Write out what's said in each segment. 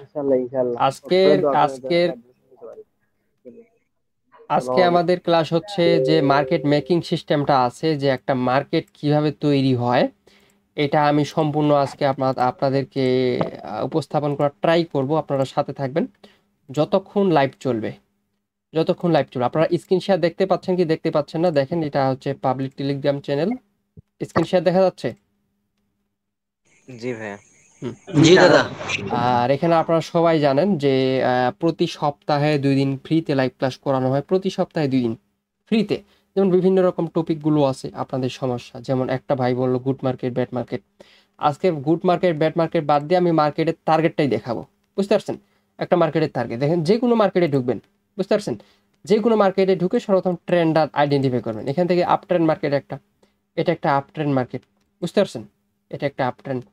ইনশাল্লাহ ইনশাল্লাহ আজকের সকলের দোয়া করে যেন আজকের graduation নিতে পারি। আজকে ভালো হবে। আমাদের ক্লাস হচ্ছে যে মার্কেট মেকিং সিস্টেমটা আছে, যে একটা মার্কেট কিভাবে তৈরি হয়, এটা আমি সম্পূর্ণ আজকে আপনাদেরকে উপস্থাপন করার ট্রাই করব। আপনারা সাথে থাকবেন যতক্ষণ লাইভ চলবে। আপনারা স্ক্রিন শেয়ার দেখতে পাচ্ছেন কি দেখতে পাচ্ছেন না দেখেন, এটা হচ্ছে public Telegram channel. Screen share দেখা যাচ্ছে? জি ভাইয়া। হুম। জি দাদা। আর এখানে আপনারা সবাই জানেন যে প্রতি সপ্তাহে 2 দিন ফ্রিতে লাইভ ক্লাস করানো হয়। প্রতি সপ্তাহে 2 দিন ফ্রিতে। যেমন বিভিন্ন রকম টপিকগুলো আছে আপনাদের সমস্যা। যেমন একটা ভাই বলল গুড মার্কেট, ব্যাড মার্কেট। আজকে গুড মার্কেট, ব্যাড মার্কেট বাদ দিয়ে আমি মার্কেটের টার্গেটটাই দেখাবো। বুঝতে পারছেন? একটা মার্কেটের টার্গেট দেখেন, যেকোনো মার্কেটে ঢুকবেন। বুঝতে পারছেন? যেকোনো মার্কেটে ঢুকে সর্বপ্রথম ট্রেন্ড আর আইডেন্টিফাই করবেন। এখান থেকে আপ ট্রেন্ড মার্কেট একটা, এটা একটা আপ ট্রেন্ড মার্কেট। বুঝতে পারছেন? এটা একটা আপ ট্রেন্ড।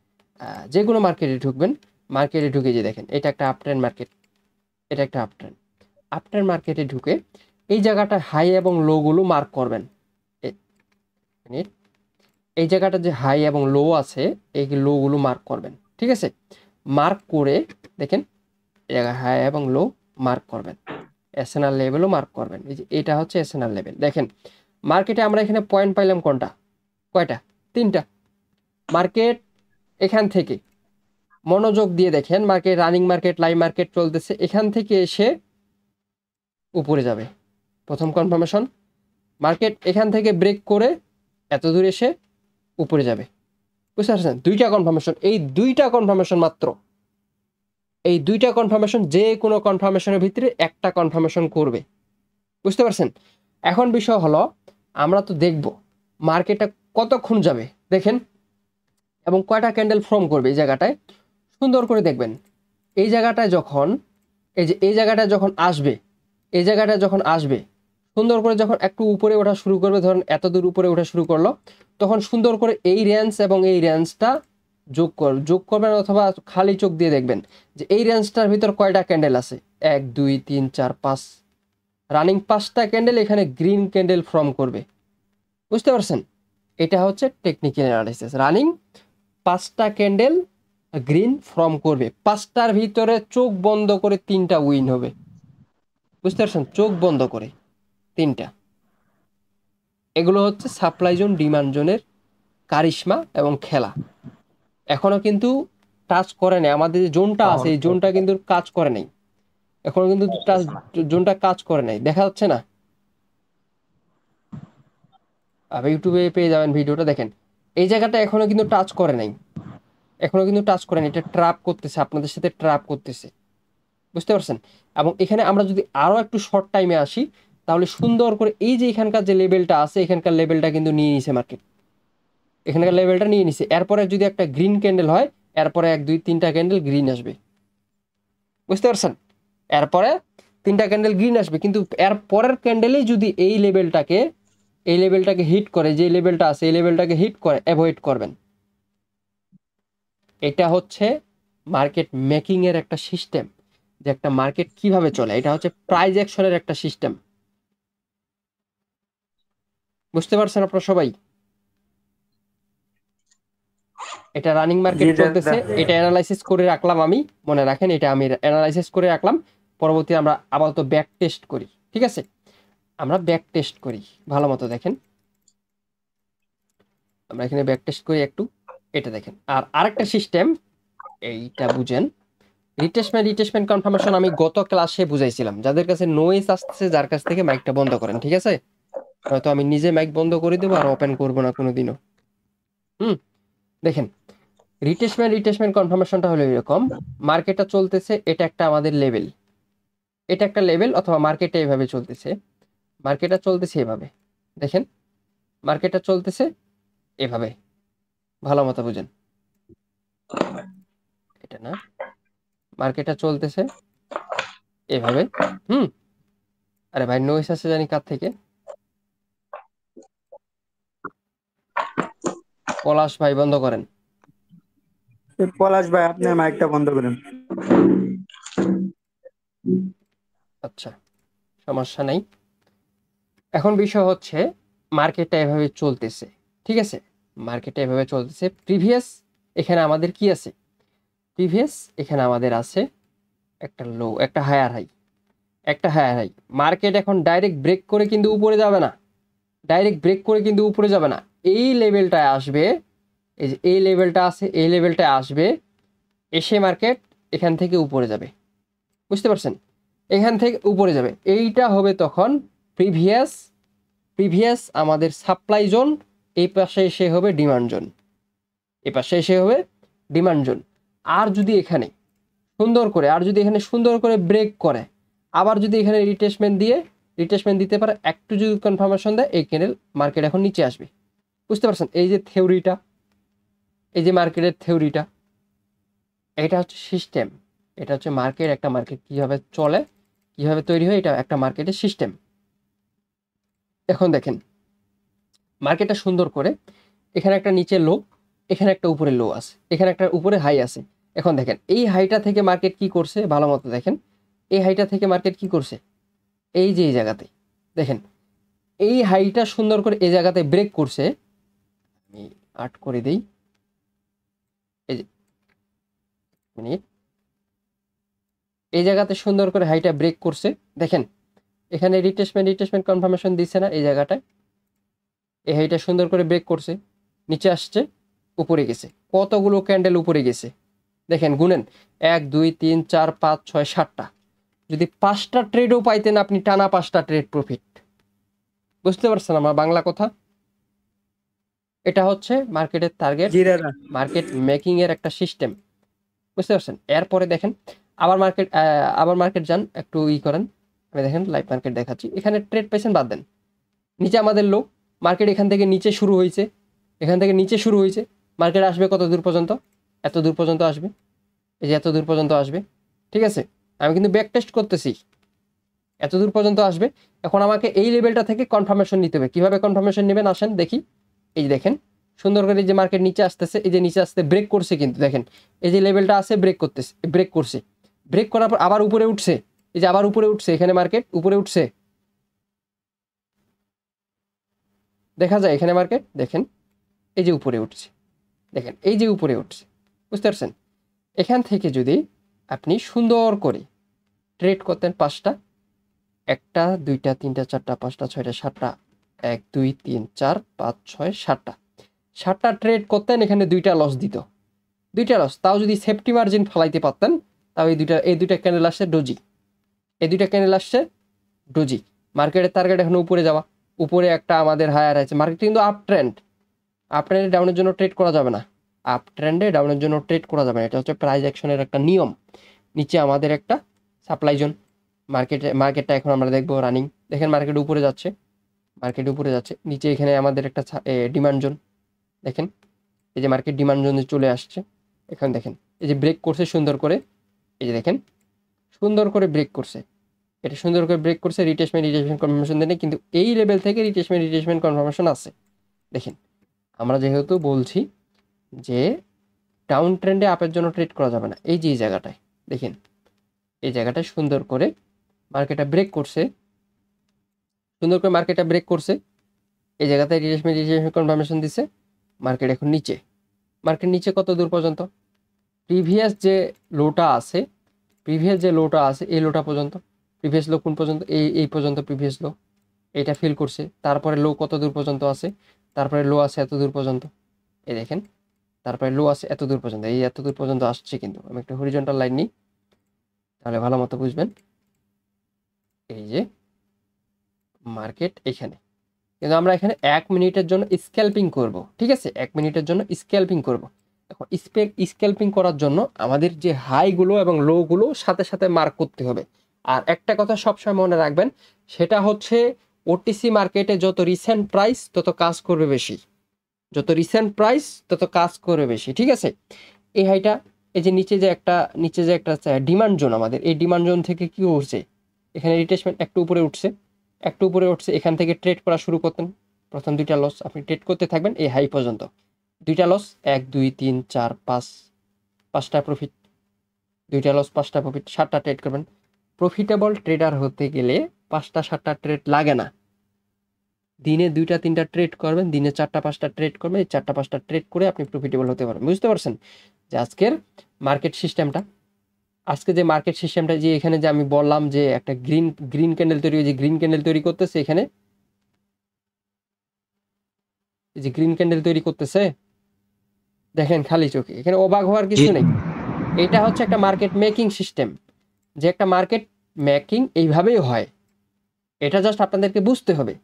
যেকোনো মার্কেটে ঢুকবেন, মার্কেটে ঢুকে যে দেখেন এটা একটা আপ ট্রেন্ড মার্কেট, এটা একটা আপ ট্রেন্ড। আপ ট্রেন্ড মার্কেটে ঢুকে এই জায়গাটা হাই এবং লো গুলো মার্ক করবেন। মিনিট, এই জায়গাটা যে হাই এবং লো আছে এই লো গুলো মার্ক করবেন। ঠিক আছে? মার্ক করে দেখেন এই জায়গায় হাই এবং লো মার্ক করবেন। এসএনআর লেভেলও মার্ক করবেন। এই যে এটা হচ্ছে এসএনআর লেভেল। দেখেন মার্কেটে আমরা এখানে পয়েন্ট পাইলাম কোনটা? কয়টা? 3টা। মার্কেট এখান থেকে মনোযোগ দিয়ে দেখেন, market running market, live market চলতেছে, এখান থেকে এসে উপরে যাবে। প্রথম কনফার্মেশন। মার্কেট এখান থেকে ব্রেক করে এত দূর এসে উপরে যাবে। বুঝতে পারছেন? 2টা কনফার্মেশন, এই 2টা কনফার্মেশন মাত্র। এই 2টা কনফার্মেশন, যে কোনো কনফার্মেশনের ভিতরে একটা কনফার্মেশন করবে। বুঝতে পারছেন? এখন বিষয় হলো আমরা তো দেখব মার্কেটটা কতক্ষণ যাবে দেখেন, এবং কয়টা ক্যান্ডেল ফর্ম করবে এই জায়গাটায় সুন্দর করে দেখবেন। এই জায়গাটায় যখন এই জায়গাটায় যখন আসবে, এই জায়গাটায় যখন আসবে সুন্দর করে, যখন একটু উপরে ওঠা শুরু করবে, ধরুন এত দূর উপরে ওঠা শুরু করলো, তখন সুন্দর করে এই রেঞ্জ এবং এই রেঞ্জটা যোগ করবেন, অথবা খালি চোখ দিয়ে দেখবেন যে এই রেঞ্জটার ভিতর কয়টা ক্যান্ডেল আছে। 1 2 3 4 5, রানিং 5টা ক্যান্ডেল এখানে গ্রিন ক্যান্ডেল ফর্ম করবে। বুঝতে পারছেন? এটা হচ্ছে টেকনিক্যাল অ্যানালাইসিস। রানিং 5টা ক্যান্ডেল গ্রিন ফর্ম করবে, 5টার ভিতরে চোখ বন্ধ করে 3টা উইন হবে। বুঝতে পারছেন? চোখ বন্ধ করে 3টা। এগুলো হচ্ছে সাপ্লাই জোন, ডিমান্ড জোনের কারিশমা এবং খেলা। এখনো কিন্তু টাচ করে নাই, আমাদের যে জোনটা আছে এই জোনটা কিন্তু কাজ করে নাই। এখনো কিন্তু জোনটা কাজ করে নাই, দেখা যাচ্ছে না? আপনি ইউটিউবে পেয়ে যাবেন ভিডিওটা, দেখেন এই জায়গাটা এখনো কিন্তু টাচ করে নাই। এখনো কিন্তু টাচ করে নাই, এটা ট্র্যাপ করতেছে, আপনাদের সাথে ট্র্যাপ করতেছে। বুঝতে পারছেন? এবং এখানে আমরা যদি আরো একটু শর্ট টাইমে আসি, তাহলে সুন্দর করে এই যে এখানকার যে লেভেলটা আছে, এখানকার লেভেলটা কিন্তু নিয়ে নিছে মার্কেট। এখানকার লেভেলটা নিয়ে নিছে। এরপরে যদি একটা গ্রিন ক্যান্ডেল হয়, এরপরে 1 2 3টা ক্যান্ডেল গ্রিন আসবে। বুঝতে পারছেন? এরপরে 3টা ক্যান্ডেল গ্রিন আসবে, কিন্তু এর পরের ক্যান্ডেলেই যদি এই লেভেলটাকে হিট করে, যে লেভেলটা আছে এই লেভেলটাকে হিট করে, অ্যাভয়েড করবেন। এটা হচ্ছে মার্কেট মেকিং এর একটা সিস্টেম, যে একটা মার্কেট কিভাবে চলে। এটা হচ্ছে প্রাইস অ্যাকশনের একটা সিস্টেম। বুঝতে পারছেন আপনারা সবাই? এটা রানিং জি মার্কেট দাদা। চলতেছে, এটা অ্যানালাইসিস করে রাখলাম আমি। মনে রাখেন, এটা আমি অ্যানালাইসিস করে রাখলাম। পরবর্তী আমরা আপাতত ব্যাক টেস্ট করি। ঠিক আছে? আমরা ব্যাক টেস্ট করি। ভালো মতো দেখেন, আমরা এখানে ব্যাক টেস্ট করি একটু। এটা দেখেন। আর আরেকটা সিস্টেম, এইটা বুঝেন। রিটেসমেন্ট কনফার্মেশন আমি গত ক্লাসে বুঝাইছিলাম। যাদের কাছে নয়েজ আসছে, যার কাছ থেকে মাইকটা বন্ধ করেন। ঠিক আছে? হয়তো আমি নিজে মাইক বন্ধ করে দেবো আর ওপেন করবো না কোনোদিনও। হুম। দেখেন, রিটেসমেন্ট কনফার্মেশনটা হলো এরকম। মার্কেটটা চলতেছে, এটা একটা আমাদের লেভেল, এটা একটা লেভেল, অথবা মার্কেটটা এভাবে চলতেছে। মার্কেটটা চলতেছে এভাবে। দেখেন, মার্কেটটা চলতেছে এভাবে। ভালো মতো বুঝেন। এটা না, মার্কেটটা চলতেছে এভাবে। হুম। আরে ভাই, নয়েস আসছে জানি কার থেকে। পলাশ ভাই বন্ধ করেন। পলাশ ভাই আপনার মাইকটা বন্ধ করেন। আচ্ছা, সমস্যা নাই। এখন বিষয় হচ্ছে মার্কেটটা এভাবে চলতেছে। ঠিক আছে? মার্কেটটা এভাবে চলতেছে। প্রিভিয়াস এখানে আমাদের কি আছে? প্রিভিয়াস এখানে আমাদের আছে একটা লো, একটা হায়ার হাই, একটা হায়ার হাই। মার্কেট এখন ডাইরেক্ট ব্রেক করে কিন্তু উপরে যাবে না, ডাইরেক্ট ব্রেক করে কিন্তু উপরে যাবে না। এই লেভেলটায় আসবে, এই যে এই লেভেলটা আছে, এই লেভেলটায় আসবে, এসে মার্কেট এখান থেকে উপরে যাবে, বুঝতে পারছেন? এখান থেকে উপরে যাবে, এইটা হবে তখন প্রিভিয়াস প্রিভিয়াস আমাদের সাপ্লাই জোন, এই পাশে এসে হবে ডিমান্ড জোন, এই পাশে এসে হবে ডিমান্ড জোন। আর যদি এখানে সুন্দর করে ব্রেক করে, আবার যদি এখানে রিটেসমেন্ট দিতে পারে, একটু যদি কনফার্মেশন দেয়, এই ক্যান্ডেল মার্কেট এখন নিচে আসবে, বুঝতে পারছেন? এই যে থিওরিটা, এই যে মার্কেটের থিওরিটা, এটা হচ্ছে সিস্টেম, এটা হচ্ছে মার্কেট, একটা মার্কেট কীভাবে চলে, কীভাবে তৈরি হয়, এটা একটা মার্কেটের সিস্টেম। এখন দেখেন মার্কেটটা সুন্দর করে, এখানে একটা নিচে লো, এখানে একটা উপরে লো আছে, এখানে একটা উপরে হাই আছে। এখন দেখেন এই হাইটা থেকে মার্কেট কি করছে, ভালো মতো দেখেন, এই হাইটা থেকে মার্কেট কি করছে, এই যে এই জায়গাতে দেখেন, এই হাইটা সুন্দর করে এই জায়গাতে ব্রেক করছে। আমি আট করে দিই, এই যে মিনিট, এই জায়গাতে সুন্দর করে হাইটা ব্রেক করছে। দেখেন এখানে রিটেসমেন্ট কনফার্মেশন দিচ্ছে না, এই জায়গাটায় এই হাইটা সুন্দর করে ব্রেক করছে, নিচে আসছে, উপরে গেছে, কতগুলো ক্যান্ডেল উপরে গেছে দেখেন, গুনেন 1 2 3 4 5 6 7টা। যদি 5টা ট্রেডও পাইতেন আপনি, টানা 5টা ট্রেড প্রফিট, বুঝতে পারছেন আমার বাংলা কথা? এটা হচ্ছে মার্কেটের টার্গেট, জি দাদা। মার্কেট মেকিং এর একটা সিস্টেম, বুঝতে পারছেন? এরপরে দেখেন আবার মার্কেট যান, একটু করেন, আমি দেখেন লাইভ মার্কেট দেখাচ্ছি। এখানে ট্রেড পেয়েছেন, বাদ দেন, নিচে আমাদের লো, মার্কেট এখান থেকে নিচে শুরু হয়েছে, মার্কেট আসবে কত দূর পর্যন্ত, এত দূর পর্যন্ত আসবে, এই যে এত দূর পর্যন্ত আসবে, ঠিক আছে? আমি কিন্তু ব্যাক টেস্ট করতেছি, এত দূর পর্যন্ত আসবে। এখন আমাকে এই লেভেলটা থেকে কনফার্মেশন নিতে হবে। কিভাবে কনফার্মেশন নেবেন আসেন দেখি। এই যে দেখেন সুন্দর করে যে মার্কেট নিচে আসতেছে, এই যে নিচে আসতে ব্রেক করছে, কিন্তু দেখেন এই যে লেভেলটা আছে, ব্রেক করছে, ব্রেক করার পর আবার উপরে উঠছে, এই যে আবার উপরে উঠছে, এখানে মার্কেট উপরে উঠছে, দেখা যায় এখানে মার্কেট দেখেন এই যে উপরে উঠছে, দেখেন এই যে উপরে উঠছে, বুঝতে পারছেন? এখান থেকে যদি আপনি সুন্দর করে ট্রেড করতেন 5টা, 1টা 2টা 3টা 4টা 5টা 6টা 7টা, 1 2 3 4 5 6 7টা, 7টা ট্রেড করতেন, এখানে 2টা লস দিত, 2টা লস, তাও যদি সেফটি মার্জিন ফলাইতে পারতেন, তাও এই দুইটা ক্যান্ডেল আসছে ডোজি, এই দুইটা ক্যান্ডেল আসছে ডোজি। মার্কেটের টার্গেট এখন উপরে যাওয়া, উপরে একটা আমাদের হায়ার আছে, মার্কেট কিন্তু আপ ট্রেন্ডে ডাউনের জন্য ট্রেড করা যাবে না, আপ ট্রেন্ডে ডাউনের জন্য ট্রেড করা যাবে না, এটা হচ্ছে প্রাইস অ্যাকশনের একটা নিয়ম। নিচে আমাদের একটা সাপ্লাই জোন, মার্কেটটা এখন আমরা দেখবো রানিং, দেখেন মার্কেট উপরে যাচ্ছে, নিচে এখানে আমাদের একটা ডিমান্ড জোন, দেখেন এই যে মার্কেট ডিমান্ড জোনে চলে আসছে। এখন দেখেন এই যে ব্রেক করছে সুন্দর করে, এই যে দেখেন সুন্দর করে ব্রেক করছে, এটা সুন্দর করে ব্রেক করছে, রিটেসমেন্ট কনফার্মেশন দেয়নি, কিন্তু এই লেভেল থেকে রিটেসমেন্ট কনফার্মেশন আছে। দেখেন আমরা যেহেতু বলছি যে ডাউন ট্রেন্ডে আপের জন্য ট্রেড করা যাবে না, এই যে এই জায়গাটায় দেখেন, এই জায়গাটায় সুন্দর করে মার্কেটটা ব্রেক করছে, এই জায়গাতে রিটেসমেন্ট কনফার্মেশন দিছে, মার্কেট এখন নিচে, কত দূর পর্যন্ত, প্রিভিয়াস যে লোটা আছে, এই লোটা পর্যন্ত, প্রিভিয়াস লো কোন পর্যন্ত, এই পর্যন্ত প্রিভিয়াস লো, এটা ফিল করছে, তারপরে লো কত দূর পর্যন্ত আছে, তারপরে লো আছে এত দূর পর্যন্ত, এই দেখেন তারপরে লো আছে এত দূর পর্যন্ত, এই এত দূর পর্যন্ত আসছে। কিন্তু আমি একটা হরিজন্টাল লাইন নিই, তাহলে ভালো মতো বুঝবেন। এই যে মার্কেট এখানে, কিন্তু আমরা এখানে 1 মিনিটের জন্য স্ক্যাল্পিং করব, ঠিক আছে? 1 মিনিটের জন্য স্ক্যাল্পিং করব। এখন স্ক্যাল্পিং করার জন্য আমাদের যে হাইগুলো এবং লোগুলো সাথে সাথে মার্ক করতে হবে। আর একটা কথা সবসময় মনে রাখবেন, সেটা হচ্ছে ওটিসি মার্কেটে যত রিসেন্ট প্রাইস তত কাজ করবে বেশি, ঠিক আছে? এই হাইটা, এই যে নিচে যে একটা ডিমান্ড জোন আমাদের, এই ডিমান্ড জোন থেকে কি উঠছে, এখানে রিটেসমেন্ট একটু উপরে উঠছে, এখান থেকে ট্রেড করা শুরু করতেন, প্রথম 2টা লস আপনি ট্রেড করতে থাকবেন এই হাই পর্যন্ত, 2টা লস 1 2 3 4 5, 5টা প্রফিট, 2টা লস 5টা প্রফিট, 7টা ট্রেড করবেন। প্রফিটেবল ট্রেডার হতে গেলে 5টা 7টা ট্রেড লাগে না, দিনে 2টা 3টা ট্রেড করবেন, দিনে 4টা 5টা ট্রেড করবেন, এই 4টা 5টা ট্রেড করে আপনি প্রফিটেবল হতে পারবেন। বুঝতে পারছেন যে আজকের মার্কেট সিস্টেমটা? আজকে যে মার্কেট সিস্টেমটা যে এখানে যে আমি বললাম যে একটা গ্রিন গ্রিন ক্যান্ডেল তৈরি, যে গ্রিন ক্যান্ডেল তৈরি করতেছে এখানে, এই যে গ্রিন ক্যান্ডেল তৈরি করতেছে দেখেন খালি চোখে, এখানে অবাক হওয়ার জি কিছু নেই। এটা হচ্ছে একটা মার্কেট মেকিং সিস্টেম, যে একটা মার্কেট মেকিং এইভাবেই হয়। এটা জাস্ট আপনাদেরকে বুঝতে হবে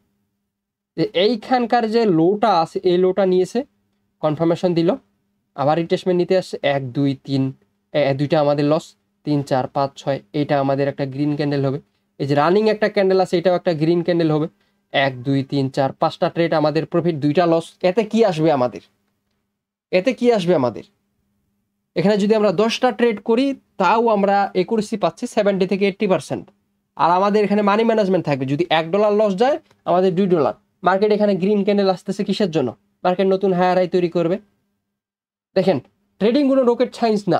যে এইখানকার যে লোটা আছে এই লোটা নিয়েছে, কনফার্মেশন দিল, আবার রিটেস্টমেন্ট নিতে আসছে 1 2 3, দুইটা আমাদের লস, 3 4 5 6, এইটা আমাদের একটা গ্রিন ক্যান্ডেল হবে। এই যে রানিং একটা ক্যান্ডেল আছে এটাও একটা গ্রিন ক্যান্ডেল হবে। 1 2 3 4 5টা ট্রেড আমাদের প্রফিট, 2টা লস। এতে কি আসবে আমাদের? এতে কি আসবে আমাদের? এখানে যদি আমরা 10টা ট্রেড করি তাও আমরা একুরেসি পাচ্ছি 70 থেকে 80%। আর আমাদের এখানে মানি ম্যানেজমেন্ট থাকবে, যদি $1 লস যায় আমাদের $2। মার্কেট এখানে গ্রিন ক্যান্ডেল আসতেছে কিসের জন্য? মার্কেট নতুন হায়ার হাই তৈরি করবে। দেখেন ট্রেডিং কোনো রকেট সায়েন্স না,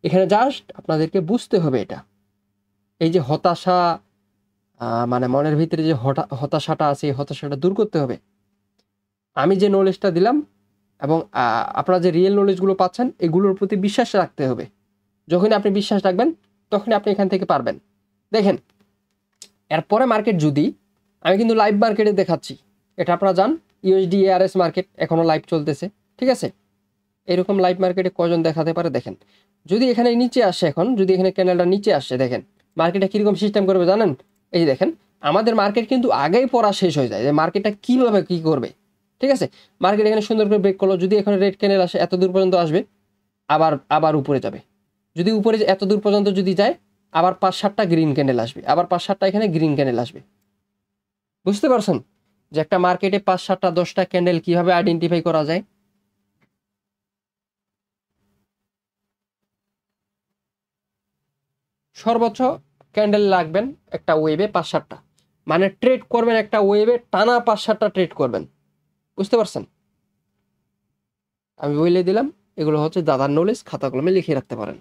এখানে জাস্ট আপনাদেরকে বুঝতে হবে এটা। এই যে হতাশা, মানে মনের ভিতরে যে হতাশাটা আছে এই হতাশাটা দূর করতে হবে। আমি যে নলেজটা দিলাম এবং আপনারা যে রিয়েল নলেজগুলো পাচ্ছেন এগুলোর প্রতি বিশ্বাস রাখতে হবে। যখনই আপনি বিশ্বাস রাখবেন তখনই আপনি এখান থেকে পারবেন। দেখেন এরপরে মার্কেট যদি, আমি কিন্তু লাইভ মার্কেটে দেখাচ্ছি, এটা আপনারা জান, ইউএসডি এআরএস মার্কেট এখনও লাইভ চলতেছে, ঠিক আছে? এরকম লাইভ মার্কেটে কজন দেখাতে পারে দেখেন। যদি এখানে নিচে আসে, এখন যদি এখানে ক্যান্ডেলটা নিচে আসে, দেখেন মার্কেটে কীরকম সিস্টেম করবে জানেন? এই যে দেখেন আমাদের মার্কেট কিন্তু আগেই পড়া শেষ হয়ে যায় যে মার্কেটটা কীভাবে কী করবে, ঠিক আছে? মার্কেট এখানে সুন্দর করে ব্রেক করলো, যদি এখানে রেড ক্যান্ডেল আসে এত দূর পর্যন্ত আসবে, আবার উপরে যাবে। যদি উপরে এত দূর পর্যন্ত যদি যায় আবার 5-7টা গ্রিন ক্যান্ডেল আসবে, আবার 5-7টা এখানে গ্রিন ক্যান্ডেল আসবে। বুঝতে পারছেন যে একটা মার্কেটে 5-7টা 10টা ক্যান্ডেল কিভাবে আইডেন্টিফাই করা যায়? সর্বোচ্চ ক্যান্ডেল লাগবেন একটা ওয়েবে 5-7টা, মানে ট্রেড করবেন একটা ওয়েবে টানা 5-7টা ট্রেড করবেন। বুঝতে পারছেন? আমি বলে দিলাম, এগুলো হচ্ছে দাদার নলেজ, খাতা কলমে লিখে রাখতে পারেন।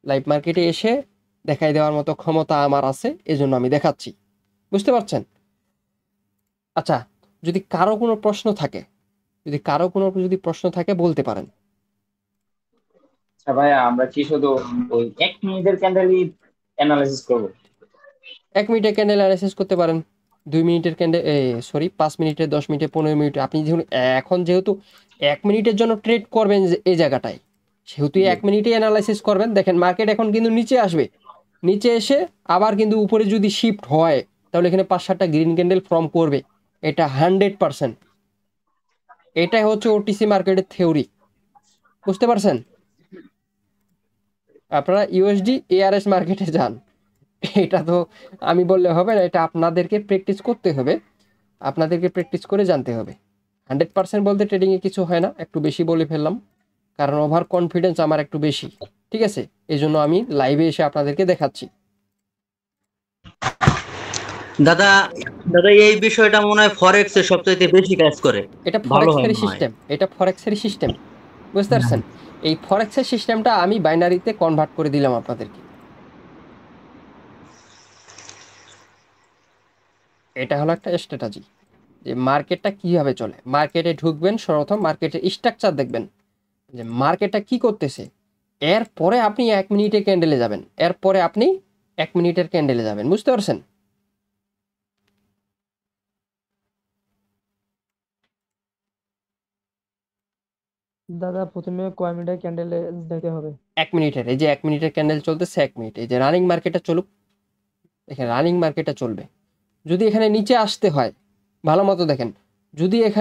লাইভ মার্কেটে এসে দেখাই দেওয়ার মতো ক্ষমতা আমার আছে, এজন্য আমি দেখাচ্ছি। বুঝতে পারছেন? আচ্ছা, যদি কারো কোনো প্রশ্ন থাকে, যদি প্রশ্ন থাকে বলতে পারেন। আচ্ছা ভাইয়া, আমরা কি শুধু ওই 1 মিনিটের ক্যান্ডেলই অ্যানালাইসিস করবো? 1 মিনিটের ক্যান্ডেল অ্যানালাইসিস করতে পারেন, 2 মিনিটের ক্যান্ডেল, 5 মিনিটে, 10 মিনিটে, 15 মিনিটে। আপনি যেহেতু 1 মিনিটের জন্য ট্রেড করবেন এই জায়গাটায়, সেহেতু 1 মিনিটে অ্যানালাইসিস করবেন। দেখেন মার্কেট এখন কিন্তু নিচে আসবে, নিচে এসে আবার কিন্তু উপরে যদি শিফট হয় তাহলে এখানে 5-7টা গ্রিন ক্যান্ডেল ফর্ম করবে, এটা 100%। এটাই হচ্ছে ওটিসি মার্কেটের থিওরি। বুঝতে পারছেন? আপনারা ইউএসডি এআরএস মার্কেটে যান, এটা তো আমি বললে হবে না, এটা আপনাদেরকে প্র্যাকটিস করতে হবে, আপনাদেরকে প্র্যাকটিস করে জানতে হবে। 100% বলতে ট্রেডিংয়ে কিছু হয় না, একটু বেশি বলে ফেললাম, কারণ ওভার কনফিডেন্স আমার একটু বেশি, ঠিক আছে? এই জন্য আমি লাইভে এসে আপনাদেরকে দেখাচ্ছি। দাদা দাদা এই বিষয়টা মনে হয় ফরেক্স এর সবচাইতে বেশি কাজ করে। এটা ভালো হয় ফরেক্সের মনে হয়। সিস্টেম, এটা ফরেক্সের সিস্টেম। বুঝতে পারছেন? এই ফরেক্সের সিস্টেমটা আমি বাইনারিতে কনভার্ট করে দিলাম আপনাদেরকে। এটা হলো একটা স্ট্র্যাটেজি যে মার্কেটটা কিভাবে চলে। মার্কেটে ঢুকবেন, সর্বপ্রথম মার্কেটের স্ট্রাকচার দেখবেন যে মার্কেটটা কি করতেছে, এরপরে আপনি 1 মিনিটে ক্যান্ডেলে যাবেন, এরপরে আপনি 1 মিনিটের ক্যান্ডেলে যাবেন। বুঝতে পারছেন? দাদা প্রথমে কয় মিনিটের ক্যান্ডেল দেখতে হবে? 1 মিনিটের, এই যে 1 মিনিটের ক্যান্ডেল চলতেছে 1 মিনিট, এই যে রানিং মার্কেটটা চলুক, এখানে রানিং মার্কেটটা চলবে। যদি এখানে নিচে আসতে হয়, ভালো মতো দেখেন, যদি এখানে